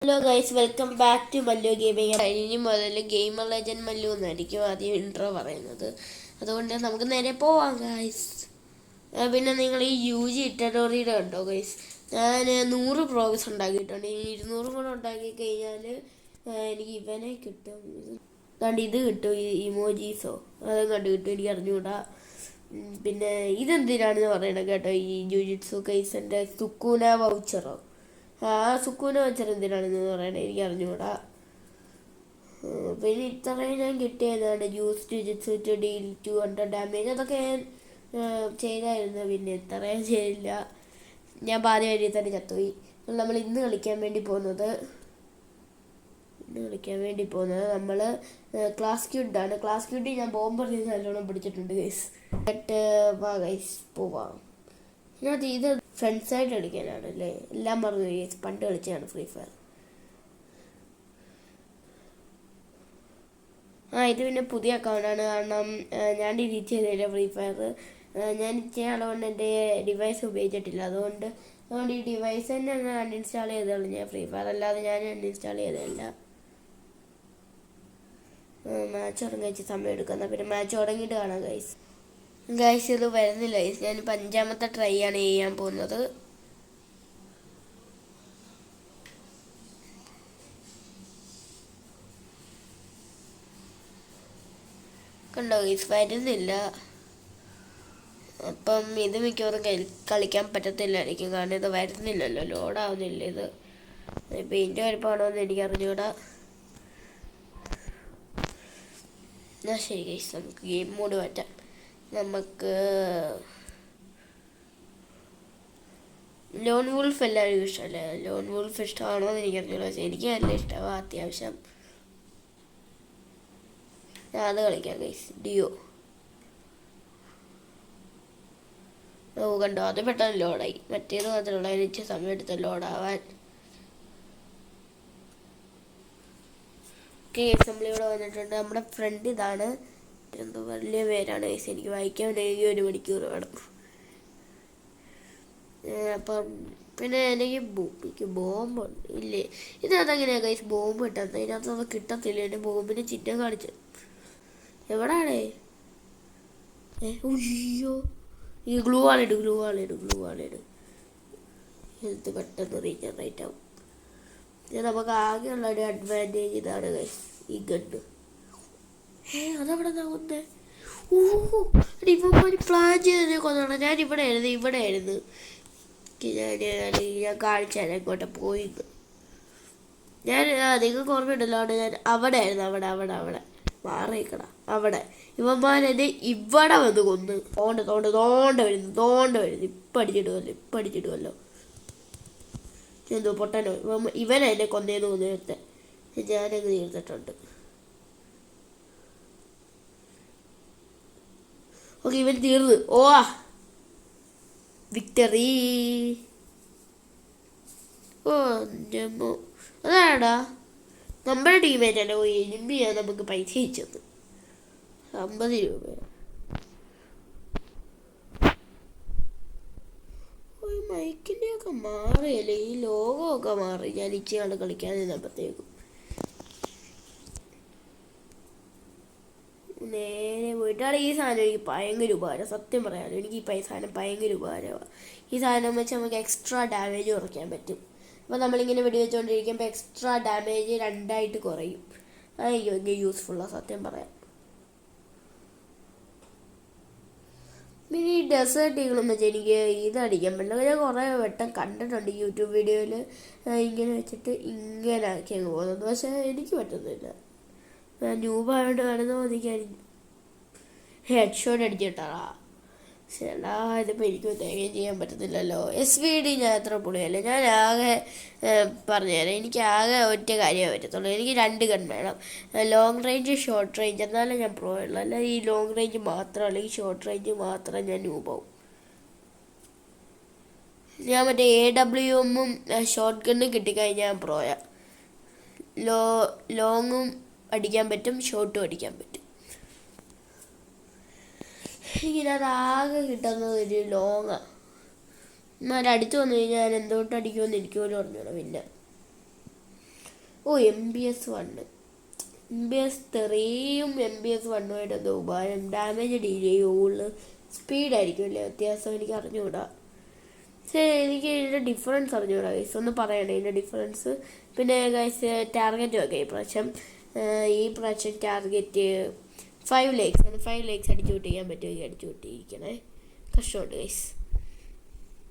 Hello guys, welcome back to Mallu gaming. ഇനി മുതൽ gamer legend Mallu എന്നായിരിക്കും ആദ്യം ഇൻട്രോ പറയുന്നത്. അതുകൊണ്ട് നമുക്ക് നേരെ പോവാം ഗൈസ്. പിന്നെ നിങ്ങൾ ഈ UG ഇറ്റഡോറിയുടെ ഉണ്ടോ ഗൈസ്? ഞാൻ 100 പ്രോഗ്രസ് ഉണ്ടാക്കിയിട്ടുണ്ട്. ഇനി 200 കൂടെ ഉണ്ടാക്കി കഴിഞ്ഞാൽ എനിക്ക് ഇവനെ കിട്ടും. അതുകൊണ്ട് ഇത് കിട്ടും, ഈ ഇമോജീസോ അതും കണ്ടു കിട്ടും, എനിക്ക് അറിഞ്ഞുകൂടാ. പിന്നെ ഇതെന്തിനാണെന്ന് പറയണം കേട്ടോ, ഈ ജുജിറ്റ്സു കൈസൻ്റെ സുക്കൂന വൗച്ചറോ. സുക്കൂന വൗച്ചർ എന്തിനാണെന്ന് പറയണേ, എനിക്ക് അറിഞ്ഞുകൂടാ. പിന്നെ ഇത്രയും ഞാൻ കിട്ടിയതാണ്. യൂസ് ജുജിറ്റ്സു ടു ഡീൽ 200 ഡാമേജ്, അതൊക്കെ ഞാൻ ചെയ്തായിരുന്നു. പിന്നെ ഇത്രയും ചെയ്തില്ല, ഞാൻ പാതി വഴി തന്നെ ചത്തുപോയി. നമ്മൾ ഇന്ന് കളിക്കാൻ വേണ്ടി പോകുന്നത് നമ്മൾ ക്ലാസ് ക്യൂഡാണ്. ക്ലാസ് ക്യൂഡിൽ ഞാൻ ബോംബർ ചെയ്ത് നല്ലോണം പിടിച്ചിട്ടുണ്ട് ഗൈസ്. വാ ഗൈസ് പോവാം. ഇതിനകത്ത് ഇത് ഫ്രണ്ട്സായിട്ട് കളിക്കാനാണ് അല്ലേ, എല്ലാം മറന്നു ഗൈസ്. പണ്ട് കളിച്ചതാണ് ഫ്രീ ഫയർ. ഇത് പിന്നെ പുതിയ അക്കൗണ്ടാണ്, കാരണം ഞാൻ ഡിലീറ്റ് ചെയ്തില്ല ഫ്രീ ഫയർ. ഞാൻ ചെയ്യാനുള്ളതുകൊണ്ട് എൻ്റെ ഡിവൈസ് ഉപയോഗിച്ചിട്ടില്ല. അതുകൊണ്ട് ഈ ഡിവൈസ് തന്നെ അങ്ങ് അൺഇൻസ്റ്റാൾ ചെയ്തോളൂ ഞാൻ ഫ്രീ ഫയർ, അല്ലാതെ ഞാൻ അൺഇൻസ്റ്റാൾ ചെയ്തതല്ല. മാച്ച് തുടങ്ങി സമയം എടുക്കുന്ന, പിന്നെ മാച്ച് തുടങ്ങിയിട്ട് കാണാം ഗൈസ്. ഇത് വരുന്നില്ല ഗൈസ്. ഞാനിപ്പോൾ 5ാമത്തെ ട്രൈ ആണ് ചെയ്യാൻ പോകുന്നത്. കണ്ടോ ഗൈസ്, വരുന്നില്ല. അപ്പം ഇത് മിക്കവാറും കളിക്കാൻ പറ്റത്തില്ലായിരിക്കും, കാരണം ഇത് വരുന്നില്ലല്ലോ, ലോഡാവുന്നില്ല. ഇത് പെയിൻറ്റ് വരപ്പാണോ എന്ന് എനിക്ക് അറിഞ്ഞുകൂടാ. എന്നാൽ ശരി ഗൈസ്, നമുക്ക് ഗെയിം മോഡ് മാറ്റാം. നമുക്ക് ലോൺ വുൾഫ് എല്ലാവരും ഇഷ്ടമല്ലേ? ലോൺ വുൾഫ് ഇഷ്ടമാണോ എന്ന് എനിക്കറിഞ്ഞൂടാ, പക്ഷേ എനിക്ക് നല്ല ഇഷ്ടമാണ്. അത്യാവശ്യം ഞാൻ അത് കളിക്കാം ഗൈസ്. ഡിയോ കണ്ടോ, അത് പെട്ടെന്ന് ലോഡായി. മറ്റേത് മാത്രമല്ല, എനിക്ക് സമയം എടുത്ത് ലോഡാവാൻ. ഗൈസ് നമ്മളിവിടെ വന്നിട്ടുണ്ട്. നമ്മുടെ ഫ്രണ്ട് ഇതാണ്, എന്തോ വലിയ പേരാണ് ഗൈസ്, എനിക്ക് വായിക്കാൻ വേണമെങ്കിൽ 1 മണിക്കൂർ വേണം. അപ്പം പിന്നെ എനിക്ക് ബോംബുണ്ട് ഇല്ലേ? ഇതിനകത്ത് എങ്ങനെയാണ് ഗൈസ് ബോംബ് കിട്ടുന്നത്? ഇതിനകത്ത് കിട്ടത്തില്ല. എൻ്റെ ബോംബിന് ചിഹ്നം കാണിച്ചു. എവിടാണേ? ഉയ്യോ, ഈ ഗ്ലൂ വാളിട് ഹെൽത്ത് പെട്ടെന്ന് റീജനറേറ്റ് ആവും. നമുക്ക് ആകെയുള്ള ഒരു അഡ്വാൻറ്റേജ് ഇതാണ് ഗൈസ്, ഈ ഗണ്ണ്. അതവിടെ കൊന്നേ? ഇവന്മാർ പ്ലാൻ ചെയ്തതിനെ കൊന്നാണ്. ഞാൻ ഇവിടെ ആയിരുന്നു ഞാൻ കാണിച്ചാൽ ഇങ്ങോട്ട് പോയിന്ന്. നിങ്ങൾക്ക് ഓർമ്മയുണ്ടല്ലോ, ഞാൻ അവിടെ ആയിരുന്നു. അവിടെ മാറിക്കട അവിടെ ഇവന്മാരെന്നെ ഇവിടെ വന്ന് കൊന്ന്. തോണ്ട വരുന്നു. ഇപ്പം അടിച്ചിടുമല്ലോ. എന്തോ പൊട്ടനോ ഇവനെന്നെ കൊന്നേന്ന് നേരത്തെ ഞാനങ്ങ് തീർത്തിട്ടുണ്ട്. ഓക്കെ, ഇവൻ തീർന്നു. വിക്ടറി. അതാടാ നമ്മുടെ ടീമേറ്റ് തന്നെ പോയി എനിമിയാ നമുക്ക് പൈസ അയച്ചത് 50 രൂപ. മൈക്കിൻ്റെ ഒക്കെ മാറിയല്ലേ, ഈ ലോകമൊക്കെ മാറി. ഞാൻ ഇച്ചയാണ് കളിക്കാൻ നിന്നപ്പോഴത്തേക്കും നേരെ പോയിട്ടാണ്. ഈ സാധനം എനിക്ക് ഭയങ്കര ഉപകാരം, സത്യം പറയാമല്ലോ. എനിക്ക് ഈ സാധനം ഭയങ്കര ഉപകാരമാണ്. ഈ സാധനം വെച്ച് നമുക്ക് എക്സ്ട്രാ ഡാമേജ് കുറയ്ക്കാൻ പറ്റും. അപ്പോൾ നമ്മളിങ്ങനെ വെടിവെച്ചുകൊണ്ടിരിക്കുമ്പോൾ എക്സ്ട്രാ ഡാമേജ് 2 കുറയും. അയ്യോ, യൂസ്ഫുള്ളാണ് സത്യം പറയാം. പിന്നെ ഈ ഡെസേർട്ട് ഈഗിളെന്ന് വെച്ചാൽ എനിക്ക് ഇതടിക്കാൻ പറ്റില്ല. ഞാൻ കുറേ വട്ടം കണ്ടിട്ടുണ്ട് യൂട്യൂബ് വീഡിയോയിൽ, ഇങ്ങനെ വെച്ചിട്ട് ഇങ്ങനെ ആക്കി അങ്ങ് പോകുന്നത്. പക്ഷേ എനിക്ക് പറ്റുന്നില്ല. ന്യൂബായോണ്ട് കാണുന്ന എനിക്ക് ഹെഡ് ഷോട്ട് അടിച്ചിട്ടാ. ചേട്ടാ, ഇതിപ്പോൾ എനിക്ക് തേങ്ങയും ചെയ്യാൻ പറ്റത്തില്ലല്ലോ. SVD ഞാൻ അത്ര പൊളിയല്ല. ഞാൻ ആകെ പറഞ്ഞുതരാം, എനിക്ക് ആകെ ഒറ്റ കാര്യമേ പറ്റത്തുള്ളൂ. എനിക്ക് 2 ഗൺ വേണം, ലോങ് റേഞ്ച് ഷോർട്ട് റേഞ്ച്. എന്നാലും ഞാൻ പ്രോ ഉള്ളൂ. അല്ല ഈ ലോങ് റേഞ്ച് മാത്രം അല്ലെങ്കിൽ ഷോർട്ട് റേഞ്ച് മാത്രം ഞാൻ ന്യൂബാവും. ഞാൻ മറ്റേ AWM ഷോർട്ട് ഗണ്ണും കിട്ടിക്കഴിഞ്ഞാൽ ഞാൻ പ്രോയാ. ലോങ്ങും അടിക്കാൻ പറ്റും, ഷോർട്ടും അടിക്കാൻ പറ്റും. ഇങ്ങനെ അതാകെ കിട്ടുന്നത് ഒരു ലോങ്ങാണ്. എന്നാൽ അടുത്ത് വന്നു കഴിഞ്ഞാൽ ഞാൻ എന്തുകൊണ്ട് അടിക്കുമെന്ന് എനിക്ക് പോലും അറിഞ്ഞോളാം. പിന്നെ MBS1 MBS3യും MBS1ഉമായിട്ട് എന്തോ ഉപകാരം? ഡാമേജ് ഡീൽ ചെയ്യുള്ളൂ, സ്പീഡായിരിക്കുമല്ലേ വ്യത്യാസം? എനിക്ക് അറിഞ്ഞുകൂടാ. പക്ഷേ എനിക്ക് ഇതിൻ്റെ ഡിഫറൻസ് അറിഞ്ഞുകൂടാ ഗൈസ്, ഒന്ന് പറയണേ ഇതിൻ്റെ ഡിഫറൻസ്. പിന്നെ ഗൈസ് ടാർഗറ്റ് ഒക്കെ ഈ പ്രാവശ്യം ടാർഗറ്റ് 5 lakhs ആണ്. 5 lakhs അടിച്ചു പൊട്ടിക്കാൻ പറ്റുമെങ്കിൽ അടിച്ചു പൊട്ടിയിരിക്കണേ. കഷ്ടമുണ്ട് ഗൈസ്.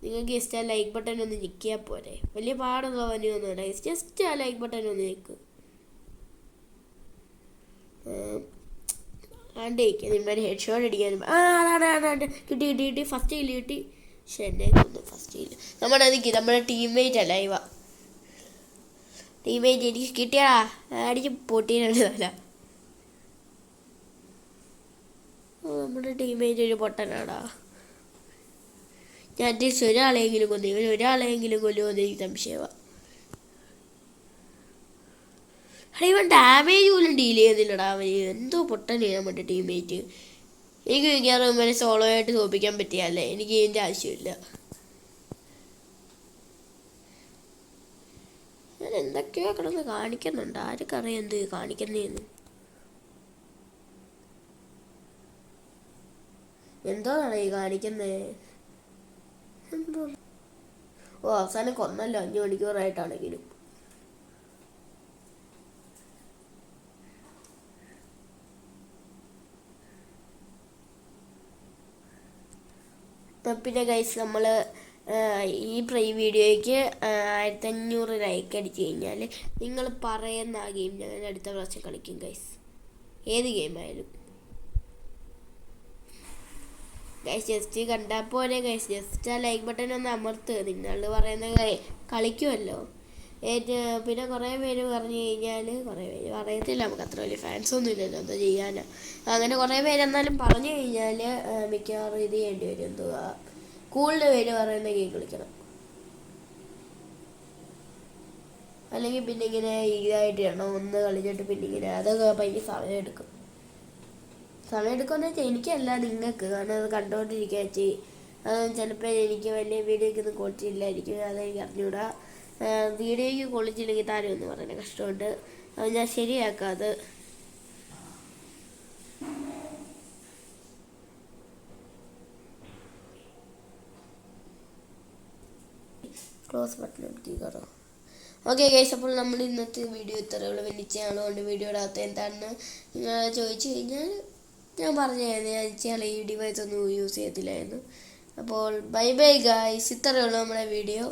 നിങ്ങൾക്ക് ജസ്റ്റ് ആ ലൈക്ക് ബട്ടൺ ഒന്ന് ഞെക്കിയാൽ പോരെ, വലിയ പാടുള്ള പനിയൊന്നുമില്ല ഗൈസ്. ജസ്റ്റ് ആ ലൈക്ക് ബട്ടൺ ഒന്ന് ഞെക്ക്. ആണ്ടേക്ക് നിന്മാർ ഹെഡ് ഷോട്ട് അടിക്കാനും അതാണ് കിട്ടി ഫസ്റ്റ് കില്ല് കിട്ടി. പക്ഷെ എന്നെ ഫസ്റ്റ് കില്ല് നമ്മുടെ ടീംമേറ്റ് അല്ല ടീംമേറ്റ് എനിക്ക് കിട്ടിയാ അടിച്ച് പൊട്ടീനല്ല. നമ്മുടെ ടീംമേറ്റ് ഒരു പൊട്ടനാടാ. ഞാൻ അറ്റ്ലീസ്റ്റ് ഒരാളെങ്കിലും കൊല്ലുമെന്ന് എനിക്ക് സംശയമാണ്. ഇവൻ ഡാമേജ് പോലും ഡീൽ ചെയ്യുന്നില്ലടാ. അവന് എന്തോ പൊട്ടനാണ് നമ്മുടെ ടീംമേറ്റ്. എനിക്ക് മിക്കവാറും ഇവനെ സോളോ ആയിട്ട് തോൽപ്പിക്കാൻ പറ്റിയല്ലേ, എനിക്ക് ഇതിൻ്റെ ആവശ്യമില്ല. ഞാൻ എന്തൊക്കെയോ കിടന്ന് കാണിക്കുന്നുണ്ട്, ആർക്കറിയാം എന്ത് കാണിക്കുന്നതെന്ന്. എന്തോന്നാണ് ഈ കാണിക്കുന്നത്? അവസാനം കൊന്നല്ലോ 5 മണിക്കൂറായിട്ടാണെങ്കിലും. പിന്നെ ഗൈസ് നമ്മൾ ഈ വീഡിയോയ്ക്ക് 1500 ലൈക്ക് അടിച്ചു കഴിഞ്ഞാൽ നിങ്ങൾ പറയുന്ന ആ ഗെയിം ഞാൻ അടുത്ത പ്രാവശ്യം കളിക്കും ഗൈസ്, ഏത് ഗെയിമായാലും. ഗൈസ് ജസ്റ്റ് കണ്ടാൽ പോലെ ഗൈസ് ജസ്റ്റ് ആ ലൈക്ക് ബട്ടൺ ഒന്ന് അമർത്ത്. നിങ്ങൾ പറയുന്ന കളിക്കുമല്ലോ. പിന്നെ കുറേ പേര് പറഞ്ഞു കഴിഞ്ഞാൽ, കുറേ പേര് പറയത്തില്ല, നമുക്ക് അത്ര വലിയ ഫാൻസൊന്നും ഇല്ലല്ലോ, എന്താ ചെയ്യാനാ. അങ്ങനെ കുറേ പേര് എന്നാലും പറഞ്ഞു കഴിഞ്ഞാൽ മിക്കവാറും ഇത് ചെയ്യേണ്ടി വരും. എന്തുവാ കൂടുതൽ പേര് പറയുന്ന ഗെയിം കളിക്കണം. അല്ലെങ്കിൽ പിന്നെ ഇങ്ങനെ ഇതായിട്ട് ഇടണം, ഒന്ന് കളിച്ചിട്ട് പിന്നെ ഇങ്ങനെ അതൊക്കെ ഭയങ്കര സമയമെടുക്കുമെന്ന് വെച്ചാൽ എനിക്കല്ല, നിങ്ങൾക്ക്. കാരണം അത് കണ്ടുകൊണ്ടിരിക്കുക ചെയ്യും. അത് ചിലപ്പോൾ എനിക്ക് വലിയ വീഡിയോയ്ക്കൊന്നും ക്വാളിറ്റിയില്ലായിരിക്കും, അതെനിക്ക് അറിഞ്ഞൂടാ. വീഡിയോയ്ക്ക് ക്വാളിറ്റിയില്ലെങ്കിൽ താരം എന്ന് പറയുന്നത് കഷ്ടമുണ്ട്. അത് ഞാൻ ശരിയാക്കാം. അത് ക്ലോസ് ബട്ടൺ എടുത്തിക്കോ. ഓക്കെ ഗൈസ്, അപ്പോൾ നമ്മൾ ഇന്നത്തെ വീഡിയോ ഇത്രയുള്ള വലിച്ചാളുകൊണ്ട് വീഡിയോയുടെ അകത്ത് എന്താണെന്ന് ചോദിച്ചു കഴിഞ്ഞാൽ ഞാൻ പറഞ്ഞായിരുന്നു, ഞാൻ ഈ ഡിവൈസ് ഒന്നും യൂസ് ചെയ്യത്തില്ലായിരുന്നു. അപ്പോൾ ബൈ ഗൈസ്, ഇത്രയുള്ള നമ്മുടെ വീഡിയോ.